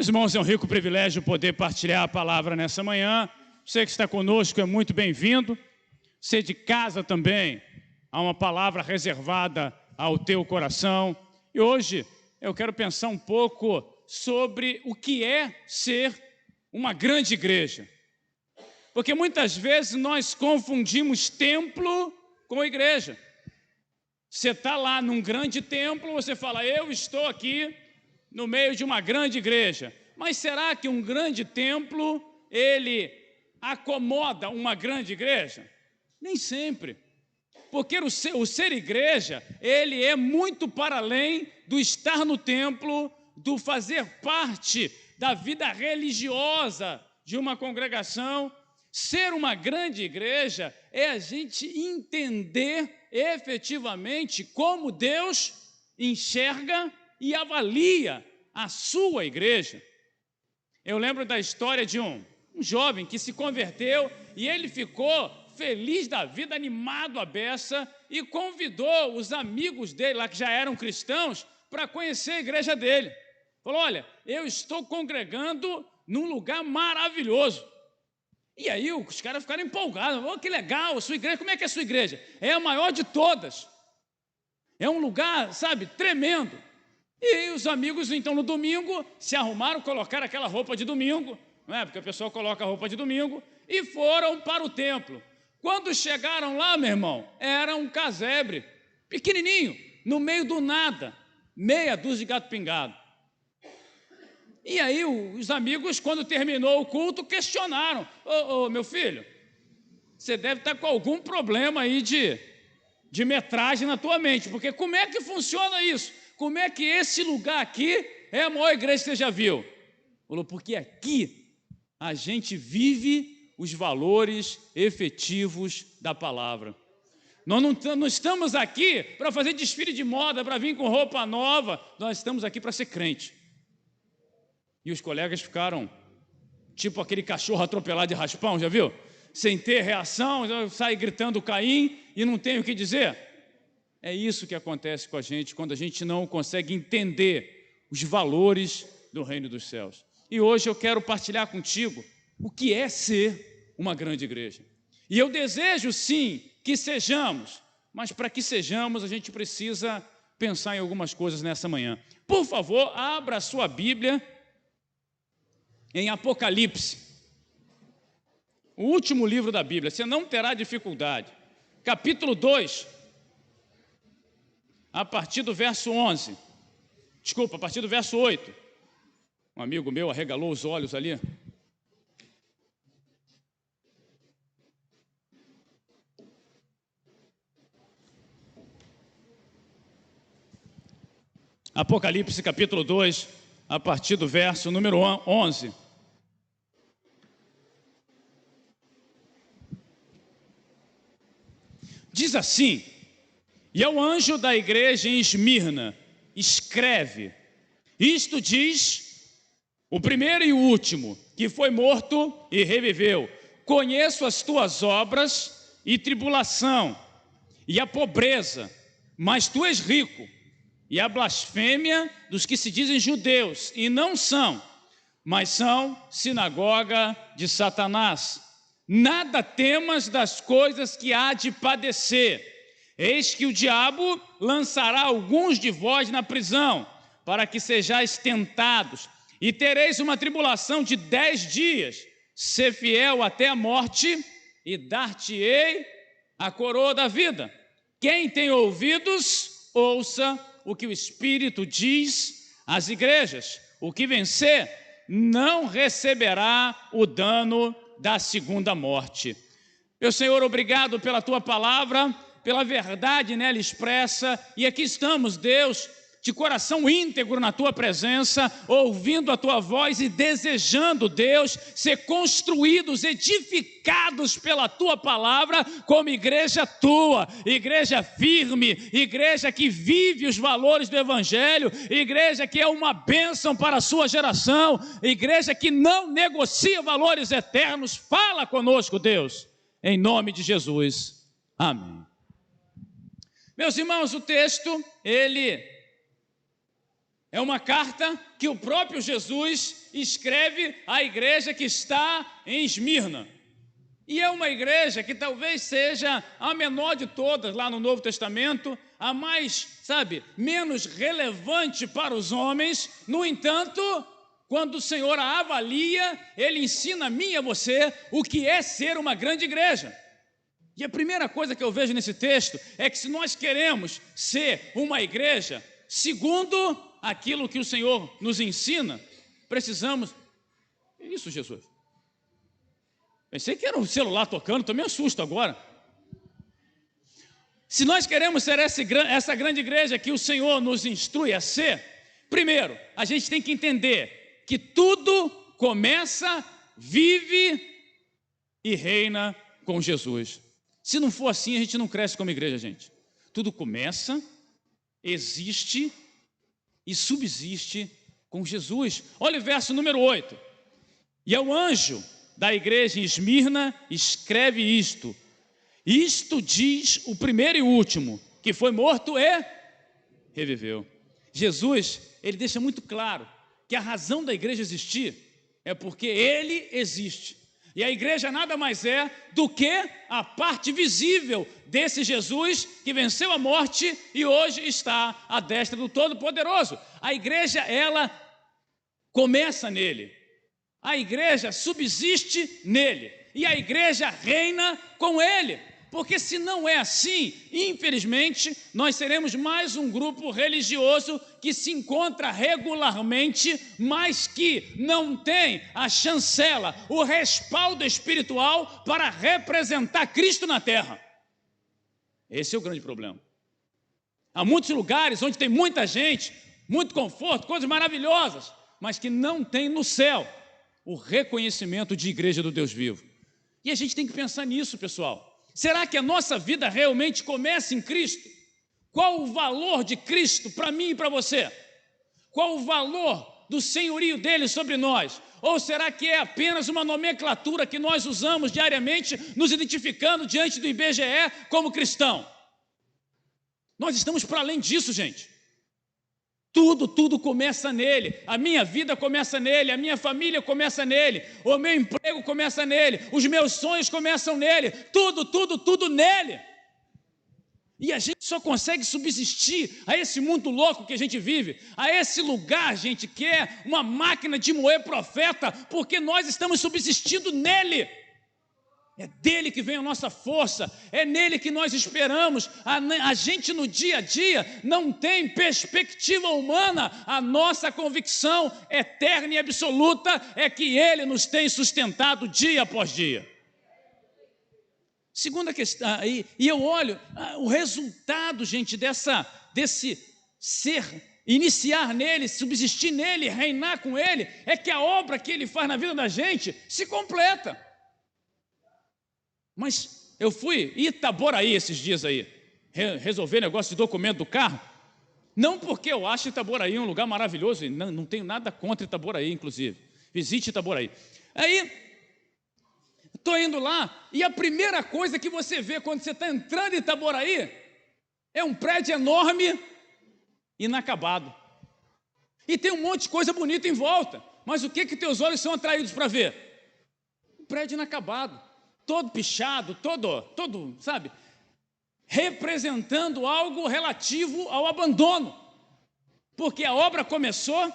Meus irmãos, é um rico privilégio poder partilhar a palavra nessa manhã. Você que está conosco é muito bem-vindo. Você de casa também, há uma palavra reservada ao teu coração. E hoje eu quero pensar um pouco sobre o que é ser uma grande igreja. Porque muitas vezes nós confundimos templo com igreja. Você está lá num grande templo, você fala, eu estou aqui no meio de uma grande igreja. Mas será que um grande templo, ele acomoda uma grande igreja? Nem sempre. Porque o ser igreja, ele é muito para além do estar no templo, do fazer parte da vida religiosa de uma congregação. Ser uma grande igreja é a gente entender efetivamente como Deus enxerga e avalia a sua igreja. Eu lembro da história de um jovem que se converteu e ele ficou feliz da vida, animado à beça, e convidou os amigos dele lá que já eram cristãos para conhecer a igreja dele. Falou, olha, eu estou congregando num lugar maravilhoso. E aí os caras ficaram empolgados, oh, que legal, a sua igreja, como é que é a sua igreja? É a maior de todas. É um lugar, sabe, tremendo. E os amigos, então, no domingo, se arrumaram, colocaram aquela roupa de domingo, não é? Porque a pessoa coloca a roupa de domingo, e foram para o templo. Quando chegaram lá, meu irmão, era um casebre, pequenininho, no meio do nada, meia dúzia de gato pingado. E aí os amigos, quando terminou o culto, questionaram, ô, meu filho, você deve estar com algum problema aí de metragem na tua mente, porque como é que funciona isso? Como é que esse lugar aqui é a maior igreja que você já viu? Falou, porque aqui a gente vive os valores efetivos da palavra. Nós não estamos aqui para fazer desfile de moda, para vir com roupa nova, nós estamos aqui para ser crente. E os colegas ficaram tipo aquele cachorro atropelado de raspão, já viu? Sem ter reação, sai gritando Caim e não tem o que dizer. É isso que acontece com a gente quando a gente não consegue entender os valores do reino dos céus. E hoje eu quero partilhar contigo o que é ser uma grande igreja. E eu desejo sim que sejamos, mas para que sejamos a gente precisa pensar em algumas coisas nessa manhã. Por favor, abra a sua Bíblia em Apocalipse, o último livro da Bíblia, você não terá dificuldade. Capítulo 2, a partir do verso 11. Desculpa, a partir do verso 8. Um amigo meu arregalou os olhos ali. Apocalipse, capítulo 2, a partir do verso número 11. Diz assim, e ao anjo da igreja em Esmirna, escreve, isto diz o primeiro e o último, que foi morto e reviveu. Conheço as tuas obras e tribulação, e a pobreza, mas tu és rico, e a blasfêmia dos que se dizem judeus, e não são, mas são sinagoga de Satanás. Nada temas das coisas que há de padecer. Eis que o diabo lançará alguns de vós na prisão, para que sejais tentados, e tereis uma tribulação de 10 dias. Ser fiel até a morte, e dar-te-ei a coroa da vida. Quem tem ouvidos, ouça o que o Espírito diz às igrejas. O que vencer não receberá o dano da segunda morte. Meu Senhor, obrigado pela tua palavra, pela verdade nela expressa, e aqui estamos, Deus, de coração íntegro na tua presença, ouvindo a tua voz e desejando, Deus, ser construídos, edificados pela tua palavra, como igreja tua, igreja firme, igreja que vive os valores do evangelho, igreja que é uma bênção para a sua geração, igreja que não negocia valores eternos. Fala conosco, Deus, em nome de Jesus, amém. Meus irmãos, o texto, ele É uma carta que o próprio Jesus escreve à igreja que está em Esmirna. E é uma igreja que talvez seja a menor de todas lá no Novo Testamento, a mais, menos relevante para os homens. No entanto, quando o Senhor a avalia, Ele ensina a mim e a você o que é ser uma grande igreja. E a primeira coisa que eu vejo nesse texto é que se nós queremos ser uma igreja, segundo aquilo que o Senhor nos ensina, precisamos... Isso, Jesus. Pensei que era um celular tocando, estou me assusto agora. Se nós queremos ser essa grande igreja que o Senhor nos instrui a ser, primeiro, a gente tem que entender que tudo começa, vive e reina com Jesus. Se não for assim, a gente não cresce como igreja, gente. Tudo começa, existe e subsiste com Jesus. Olha o verso número 8. E ao anjo da igreja em Esmirna escreve isto. Isto diz o primeiro e último, que foi morto e reviveu. Jesus, ele deixa muito claro que a razão da igreja existir é porque ele existe. E a igreja nada mais é do que a parte visível desse Jesus que venceu a morte e hoje está à destra do Todo-Poderoso. A igreja, ela começa nele. A igreja subsiste nele. E a igreja reina com ele. Porque se não é assim, infelizmente, nós seremos mais um grupo religioso que se encontra regularmente, mas que não tem a chancela, o respaldo espiritual para representar Cristo na terra. Esse é o grande problema. Há muitos lugares onde tem muita gente, muito conforto, coisas maravilhosas, mas que não tem no céu o reconhecimento de igreja do Deus vivo. E a gente tem que pensar nisso, pessoal. Será que a nossa vida realmente começa em Cristo? Qual o valor de Cristo para mim e para você? Qual o valor do senhorio dele sobre nós? Ou será que é apenas uma nomenclatura que nós usamos diariamente, nos identificando diante do IBGE como cristão? Nós estamos para além disso, gente. Tudo começa nele. A minha vida começa nele, a minha família começa nele, o meu emprego começa nele, os meus sonhos começam nele, tudo nele. E a gente só consegue subsistir a esse mundo louco que a gente vive, a esse lugar, gente, que é uma máquina de moer profeta, porque nós estamos subsistindo nele. É dele que vem a nossa força, é nele que nós esperamos. A gente no dia a dia não tem perspectiva humana. A nossa convicção eterna e absoluta é que ele nos tem sustentado dia após dia. Segunda questão, e eu olho o resultado, gente, desse ser, iniciar nele, subsistir nele, reinar com ele, é que a obra que ele faz na vida da gente se completa. Mas eu fui em Itaboraí esses dias aí, resolver negócio de documento do carro, não porque eu acho Itaboraí um lugar maravilhoso, e não tenho nada contra Itaboraí, inclusive, visite Itaboraí. Aí, estou indo lá, e a primeira coisa que você vê quando você está entrando em Itaboraí, é um prédio enorme, inacabado, e tem um monte de coisa bonita em volta, mas o que teus olhos são atraídos para ver? Um prédio inacabado, todo pichado, todo, representando algo relativo ao abandono, porque a obra começou,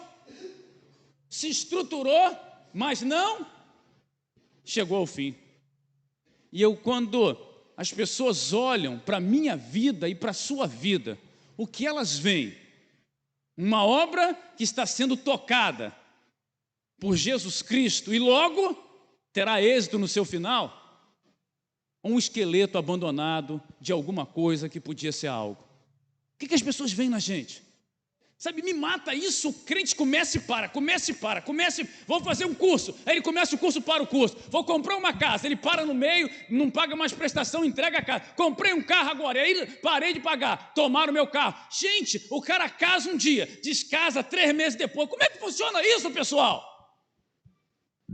se estruturou, mas não chegou ao fim. E quando as pessoas olham para a minha vida e para a sua vida, o que elas veem? Uma obra que está sendo tocada por Jesus Cristo e logo terá êxito no seu final, um esqueleto abandonado de alguma coisa que podia ser algo. O que as pessoas veem na gente? Me mata isso, o crente começa e para, vou fazer um curso, aí ele começa o curso, para o curso, vou comprar uma casa, ele para no meio, não paga mais prestação, entrega a casa, comprei um carro agora, e aí parei de pagar, tomaram o meu carro. Gente, o cara casa um dia, descasa 3 meses depois. Como é que funciona isso, pessoal?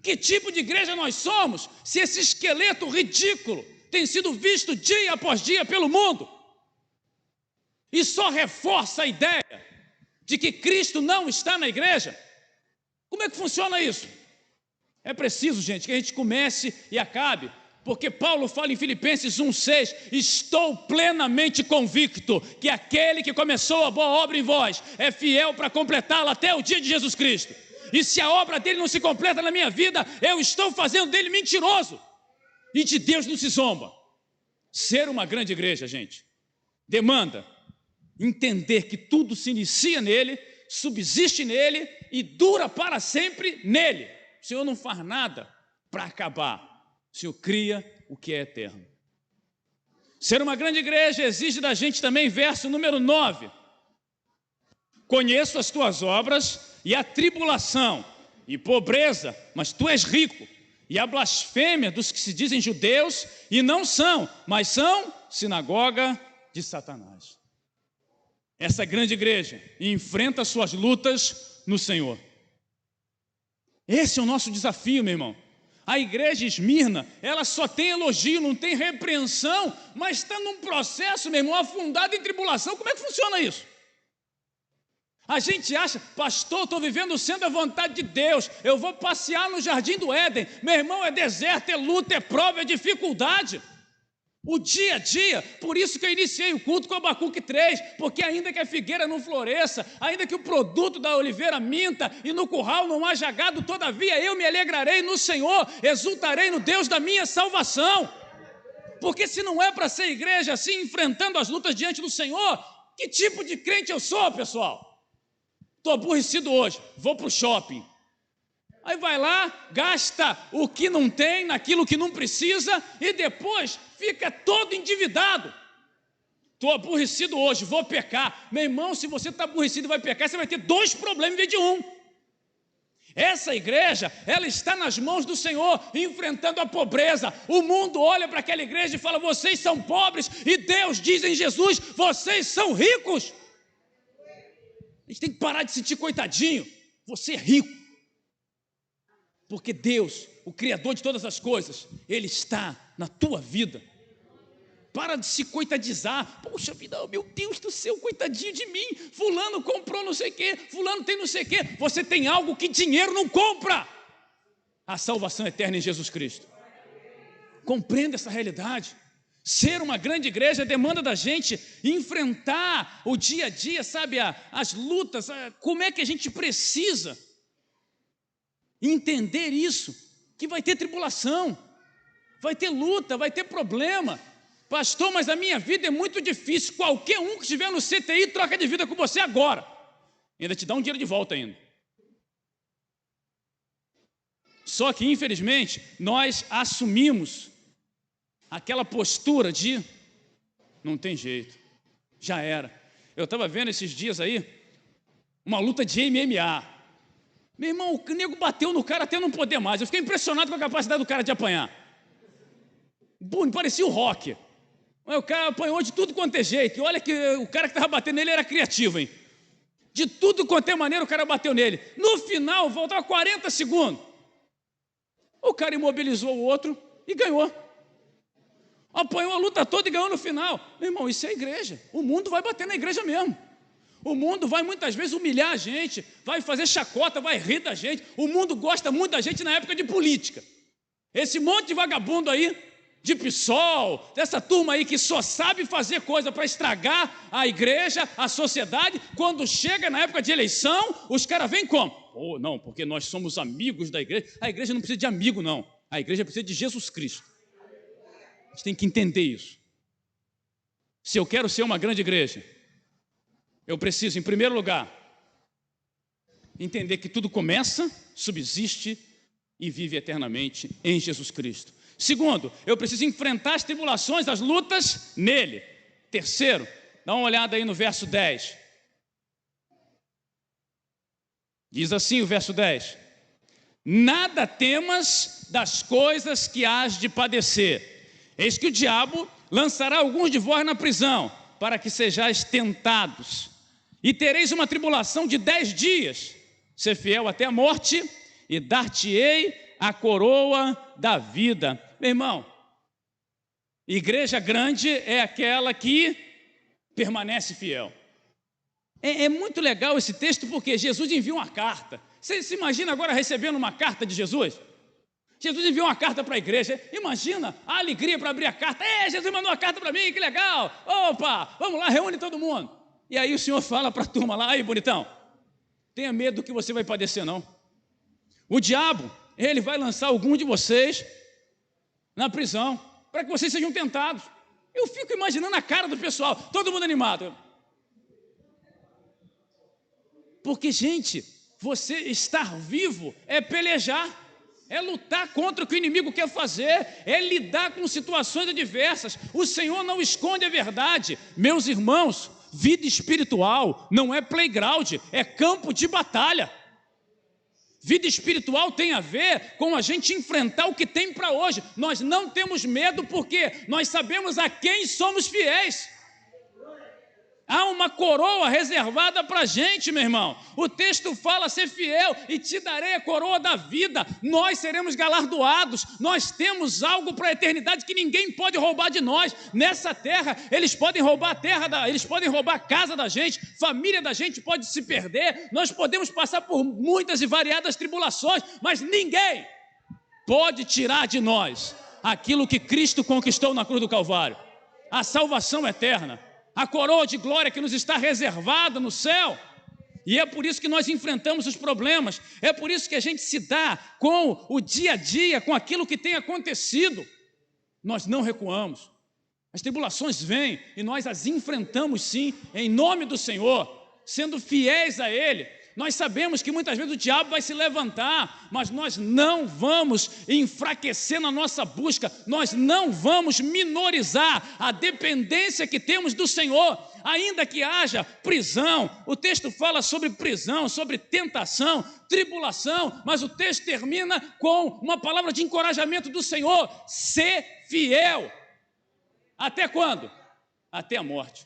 Que tipo de igreja nós somos, se esse esqueleto ridículo tem sido visto dia após dia pelo mundo, e só reforça a ideia de que Cristo não está na igreja? Como é que funciona isso? É preciso, gente, que a gente comece e acabe, porque Paulo fala em Filipenses 1,6: estou plenamente convicto que aquele que começou a boa obra em vós é fiel para completá-la até o dia de Jesus Cristo. E se a obra dele não se completa na minha vida, eu estou fazendo dele mentiroso. E de Deus não se zomba. Ser uma grande igreja, gente, demanda entender que tudo se inicia nele, subsiste nele e dura para sempre nele. O Senhor não faz nada para acabar. O Senhor cria o que é eterno. Ser uma grande igreja exige da gente também, verso número 9: conheço as tuas obras e a tribulação e pobreza, mas tu és rico, e a blasfêmia dos que se dizem judeus e não são, mas são sinagoga de Satanás. Essa grande igreja enfrenta suas lutas no Senhor. Esse é o nosso desafio, meu irmão. A igreja Esmirna, ela só tem elogio, não tem repreensão, mas está num processo, meu irmão, afundado em tribulação. Como é que funciona isso? A gente acha, pastor, estou vivendo sendo a vontade de Deus, eu vou passear no jardim do Éden. Meu irmão, é deserto, é luta, é prova, é dificuldade. O dia a dia, por isso que eu iniciei o culto com Abacuque 3, porque ainda que a figueira não floresça, ainda que o produto da oliveira minta e no curral não haja gado, todavia eu me alegrarei no Senhor, exultarei no Deus da minha salvação. Porque se não é para ser igreja assim, enfrentando as lutas diante do Senhor, que tipo de crente eu sou, pessoal? Estou aborrecido hoje, vou para o shopping. Aí vai lá, gasta o que não tem, naquilo que não precisa, e depois fica todo endividado. Estou aborrecido hoje, vou pecar. Meu irmão, se você está aborrecido e vai pecar, você vai ter 2 problemas em vez de 1. Essa igreja, ela está nas mãos do Senhor, enfrentando a pobreza. O mundo olha para aquela igreja e fala: vocês são pobres, e Deus diz em Jesus: vocês são ricos. A gente tem que parar de sentir coitadinho. Você é rico, porque Deus, o Criador de todas as coisas, Ele está na tua vida. Para de se coitadizar. Poxa vida, oh, meu Deus do céu, coitadinho de mim. Fulano comprou não sei o quê, fulano tem não sei o quê. Você tem algo que dinheiro não compra: a salvação eterna em Jesus Cristo. Compreenda essa realidade. Ser uma grande igreja demanda da gente enfrentar o dia a dia, sabe, as lutas, como é que a gente precisa entender isso, que vai ter tribulação, vai ter luta, vai ter problema. Pastor, mas a minha vida é muito difícil. Qualquer um que estiver no CTI troca de vida com você agora, ainda te dá um dinheiro de volta ainda. Só que infelizmente nós assumimos aquela postura de não tem jeito, já era. Eu estava vendo esses dias aí uma luta de MMA. Meu irmão, o nego bateu no cara até não poder mais. Eu fiquei impressionado com a capacidade do cara de apanhar. Pô, parecia o Rock. O cara apanhou de tudo quanto é jeito. E olha que o cara que estava batendo nele era criativo, hein? De tudo quanto é maneira o cara bateu nele. No final, faltava 40 segundos. O cara imobilizou o outro e ganhou. Apanhou a luta toda e ganhou no final. Meu irmão, isso é igreja. O mundo vai bater na igreja mesmo. O mundo vai muitas vezes humilhar a gente, vai fazer chacota, vai rir da gente. O mundo gosta muito da gente na época de política. Esse monte de vagabundo aí, de PSOL, dessa turma aí que só sabe fazer coisa para estragar a igreja, a sociedade, quando chega na época de eleição, os caras vêm como? Oh, não, porque nós somos amigos da igreja. A igreja não precisa de amigo, não. A igreja precisa de Jesus Cristo. A gente tem que entender isso. Se eu quero ser uma grande igreja, eu preciso, em primeiro lugar, entender que tudo começa, subsiste e vive eternamente em Jesus Cristo. Segundo, eu preciso enfrentar as tribulações, as lutas nele. Terceiro, dá uma olhada aí no verso 10. Diz assim o verso 10: nada temas das coisas que hás de padecer. Eis que o diabo lançará alguns de vós na prisão, para que sejais tentados. E tereis uma tribulação de 10 dias. Ser fiel até a morte, e dar-te-ei a coroa da vida. Meu irmão, igreja grande é aquela que permanece fiel. É muito legal esse texto porque Jesus enviou uma carta. Você se imagina agora recebendo uma carta de Jesus? Jesus enviou uma carta para a igreja. Imagina a alegria para abrir a carta. Jesus mandou uma carta para mim, que legal. Opa, vamos lá, reúne todo mundo. E aí o Senhor fala para a turma lá: aí, bonitão, tenha medo do que você vai padecer, não. O diabo, ele vai lançar alguns de vocês na prisão, para que vocês sejam tentados. Eu fico imaginando a cara do pessoal, todo mundo animado. Porque, gente, você estar vivo é pelejar, é lutar contra o que o inimigo quer fazer, é lidar com situações adversas. O Senhor não esconde a verdade. Meus irmãos, vida espiritual não é playground, é campo de batalha. Vida espiritual tem a ver com a gente enfrentar o que tem para hoje. Nós não temos medo porque nós sabemos a quem somos fiéis. Há uma coroa reservada para a gente, meu irmão. O texto fala: ser fiel e te darei a coroa da vida. Nós seremos galardoados. Nós temos algo para a eternidade que ninguém pode roubar de nós. Nessa terra, eles podem roubar a terra, eles podem roubar a casa da gente, família da gente pode se perder. Nós podemos passar por muitas e variadas tribulações, mas ninguém pode tirar de nós aquilo que Cristo conquistou na cruz do Calvário. A salvação eterna. A coroa de glória que nos está reservada no céu. E é por isso que nós enfrentamos os problemas. É por isso que a gente se dá com o dia a dia, com aquilo que tem acontecido. Nós não recuamos. As tribulações vêm e nós as enfrentamos sim, em nome do Senhor, sendo fiéis a Ele. Nós sabemos que muitas vezes o diabo vai se levantar, mas nós não vamos enfraquecer na nossa busca, nós não vamos minorizar a dependência que temos do Senhor, ainda que haja prisão. O texto fala sobre prisão, sobre tentação, tribulação, mas o texto termina com uma palavra de encorajamento do Senhor: ser fiel. Até quando? Até a morte.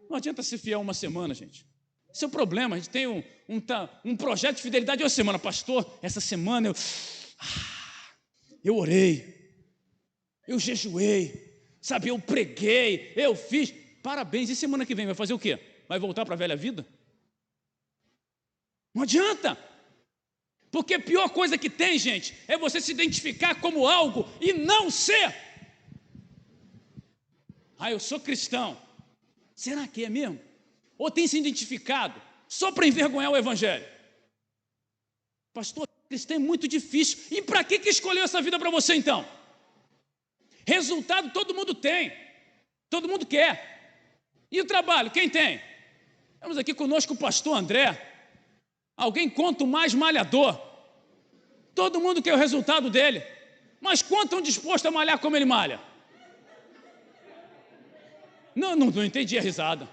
Não adianta ser fiel uma semana, gente. Esse é o problema. A gente tem um projeto de fidelidade uma semana. Pastor, essa semana eu orei, eu jejuei, sabe, eu preguei, eu fiz. Parabéns. E semana que vem vai fazer o quê? Vai voltar para a velha vida? Não adianta. Porque a pior coisa que tem, gente, é você se identificar como algo e não ser. Eu sou cristão. Será que é mesmo? Ou tem se identificado só para envergonhar o Evangelho? Pastor, cristão é muito difícil. E para que escolheu essa vida para você então? Resultado todo mundo tem, todo mundo quer. E o trabalho, quem tem? Temos aqui conosco o pastor André. Alguém quanto mais malhador. Todo mundo quer o resultado dele. Mas quanto estão dispostos a malhar como ele malha? Não entendi a risada.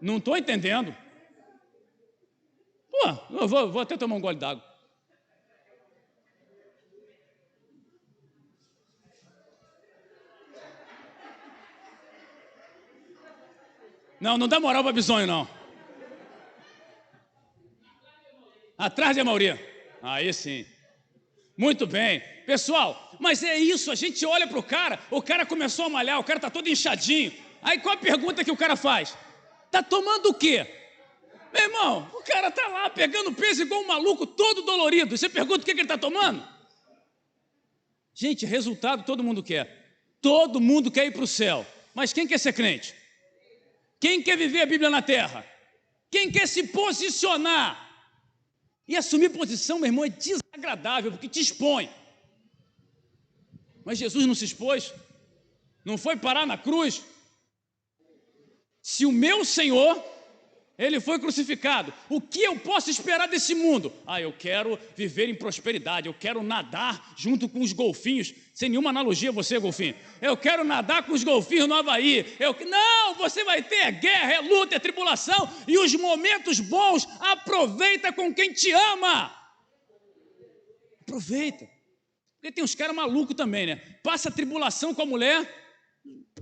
Não estou entendendo. Eu vou até tomar um gole d'água. Não dá moral para bisonho, não. Atrás de Amaury. Aí sim. Muito bem. Pessoal, mas é isso, a gente olha para o cara começou a malhar, o cara está todo inchadinho. Aí qual a pergunta que o cara faz? Está tomando o quê? Meu irmão, o cara está lá pegando peso igual um maluco, todo dolorido. Você pergunta o que ele está tomando? Gente, resultado todo mundo quer. Todo mundo quer ir para o céu. Mas quem quer ser crente? Quem quer viver a Bíblia na terra? Quem quer se posicionar? E assumir posição, meu irmão, é desagradável, porque te expõe. Mas Jesus não se expôs, não foi parar na cruz. Se o meu Senhor, Ele foi crucificado, o que eu posso esperar desse mundo? Eu quero viver em prosperidade, eu quero nadar junto com os golfinhos, sem nenhuma analogia você, golfinho. Eu quero nadar com os golfinhos no Havaí. Não, você vai ter guerra, é luta, é tribulação, e os momentos bons, aproveita com quem te ama. Aproveita. Porque tem uns caras malucos também, né? Passa tribulação com a mulher,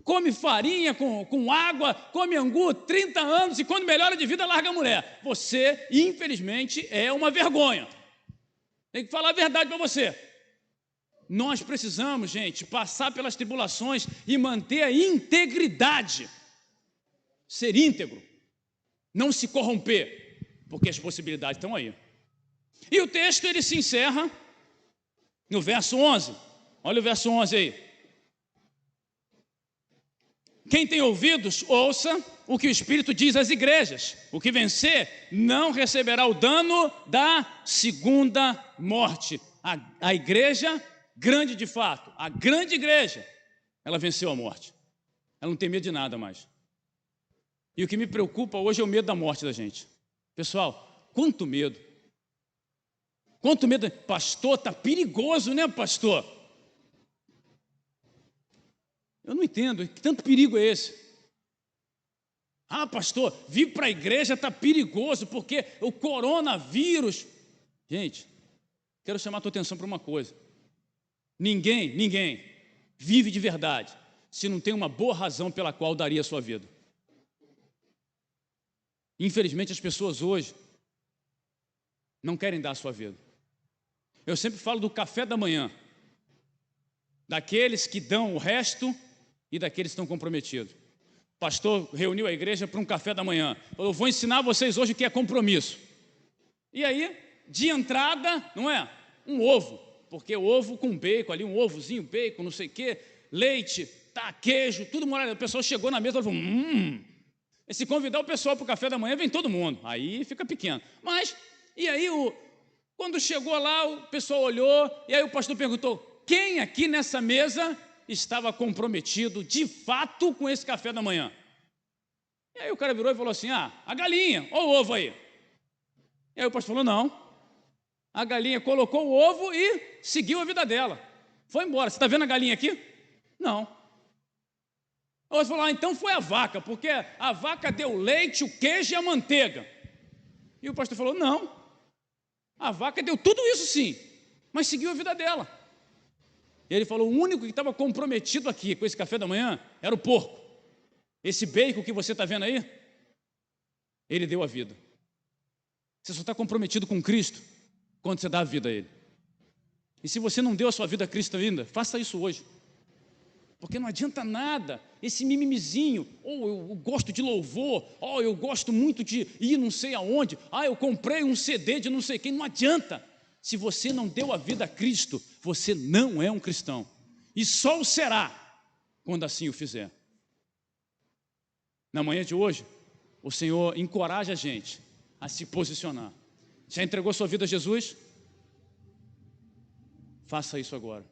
come farinha com água, come angu 30 anos e quando melhora de vida larga a mulher. Você, infelizmente, é uma vergonha. Tem que falar a verdade para você. Nós precisamos, gente, passar pelas tribulações e manter a integridade. Ser íntegro. não se corromper, porque as possibilidades estão aí. E o texto ele se encerra no verso 11. Olha o verso 11 aí. Quem tem ouvidos, ouça o que o Espírito diz às igrejas. O que vencer não receberá o dano da segunda morte. A igreja grande de fato, a grande igreja, ela venceu a morte. Ela não tem medo de nada mais. E o que me preocupa hoje é o medo da morte da gente. Pessoal, quanto medo. Quanto medo. Pastor, está perigoso, né, pastor? Eu não entendo, que tanto perigo é esse? Ah, pastor, vir para a igreja está perigoso, porque o coronavírus... Gente, quero chamar a tua atenção para uma coisa. Ninguém vive de verdade se não tem uma boa razão pela qual daria a sua vida. Infelizmente, as pessoas hoje não querem dar a sua vida. Eu sempre falo do café da manhã, daqueles que dão o resto e daqueles que estão comprometidos. O pastor reuniu a igreja para um café da manhã. Eu vou ensinar vocês hoje o que é compromisso. E aí, de entrada, não é? Um ovo, porque ovo com bacon ali, um ovozinho, bacon, não sei o quê, leite, tá, queijo, tudo molhado. O pessoal chegou na mesa e falou, E se convidar o pessoal para o café da manhã, vem todo mundo. Aí fica pequeno. Mas, e aí, quando chegou lá, o pessoal olhou, e aí o pastor perguntou, quem aqui nessa mesa estava comprometido de fato com esse café da manhã? E aí o cara virou e falou assim, a galinha, olha o ovo aí. E aí o pastor falou, não. A galinha colocou o ovo e seguiu a vida dela. Foi embora. Você está vendo a galinha aqui? Não. O outro falou, então foi a vaca, porque a vaca deu o leite, o queijo e a manteiga. E o pastor falou, não. A vaca deu tudo isso sim, mas seguiu a vida dela. E ele falou, o único que estava comprometido aqui com esse café da manhã era o porco. Esse bacon que você está vendo aí, ele deu a vida. Você só está comprometido com Cristo quando você dá a vida a Ele. E se você não deu a sua vida a Cristo ainda, faça isso hoje. Porque não adianta nada esse mimimizinho, eu gosto de louvor, eu gosto muito de ir não sei aonde, eu comprei um CD de não sei quem, não adianta. Se você não deu a vida a Cristo, você não é um cristão. E só o será quando assim o fizer. Na manhã de hoje, o Senhor encoraja a gente a se posicionar. Já entregou sua vida a Jesus? Faça isso agora.